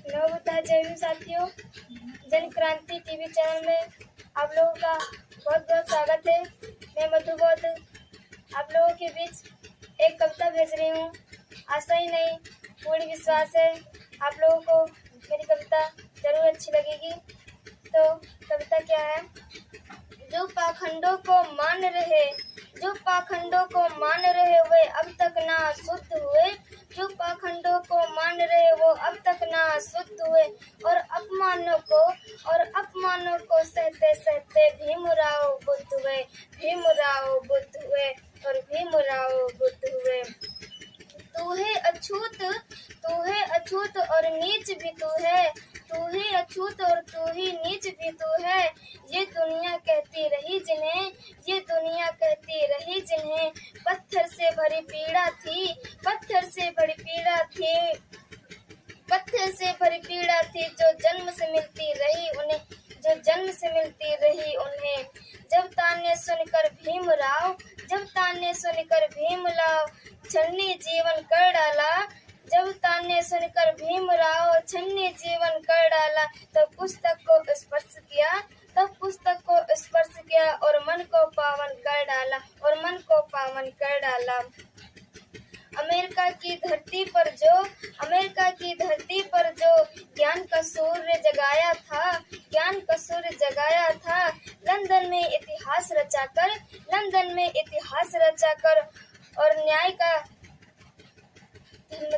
नमस्कार जय भीम साथियों, जन क्रांति टीवी चैनल में आप लोगों का बहुत बहुत स्वागत है। मैं मधुबोध आप लोगों के बीच एक कविता भेज रही हूँ। आशा ही नहीं पूरी विश्वास है आप लोगों को मेरी कविता जरूर अच्छी लगेगी। तो कविता क्या है? जो पाखंडों को मान रहे वे अब तक ना शुद्ध हुए। जो पाखंडों को मान रहे वो अब तक ना शुद्ध हुए और अपमानों को सहते सहते भीमराव बुद्ध हुए। तू है अछूत और नीच भी तू है। तू है अछूत और तू ही नीच भी तू है। ये दुनिया कहती रही जिन्हें पत्थर से भरी पीड़ा थी जो जन्म से मिलती रही उन्हें। जब ताने सुनकर भीमराव छन्नी जीवन कर डाला। जब ताने सुनकर भीमराव छन्नी जीवन कर डाला, तब पुस्तक को स्पर्श किया और मन को पावन कर डाला। अमेरिका की धरती पर जो ज्ञान का सूर्य जगाया था, लंदन में इतिहास रचाकर और न्याय का धर्म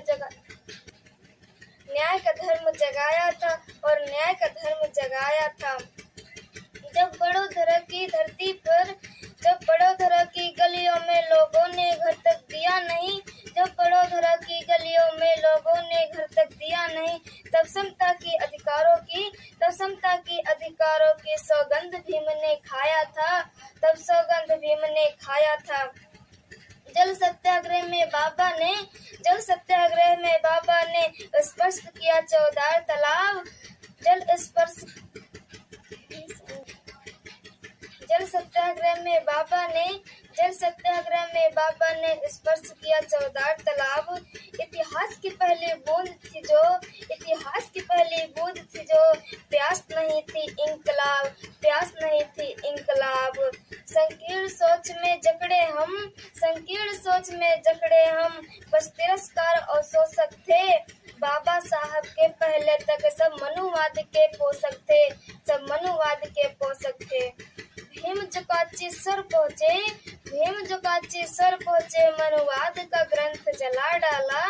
जगाया था। जब बड़ोदरा की धरती पर की गलियों में लोगों ने घर तक दिया नहीं, तब समता की अधिकारों की सौगंध भीम ने खाया था। जल सत्याग्रह में बाबा ने स्पर्श किया 14 तालाब। जल सत्याग्रह में बाबा ने स्पर्श किया 14 तालाब। इतिहास की पहली बूंद थी जो प्यास नहीं थी इंकलाब। संकीर्ण सोच में जकड़े हम बस तिरस्कार और शोषक थे। बाबा साहब के पहले तक सब मनुवाद के पोषक थे। भीम जो काची सर पहुँचे मनुवाद का ग्रंथ जला डाला।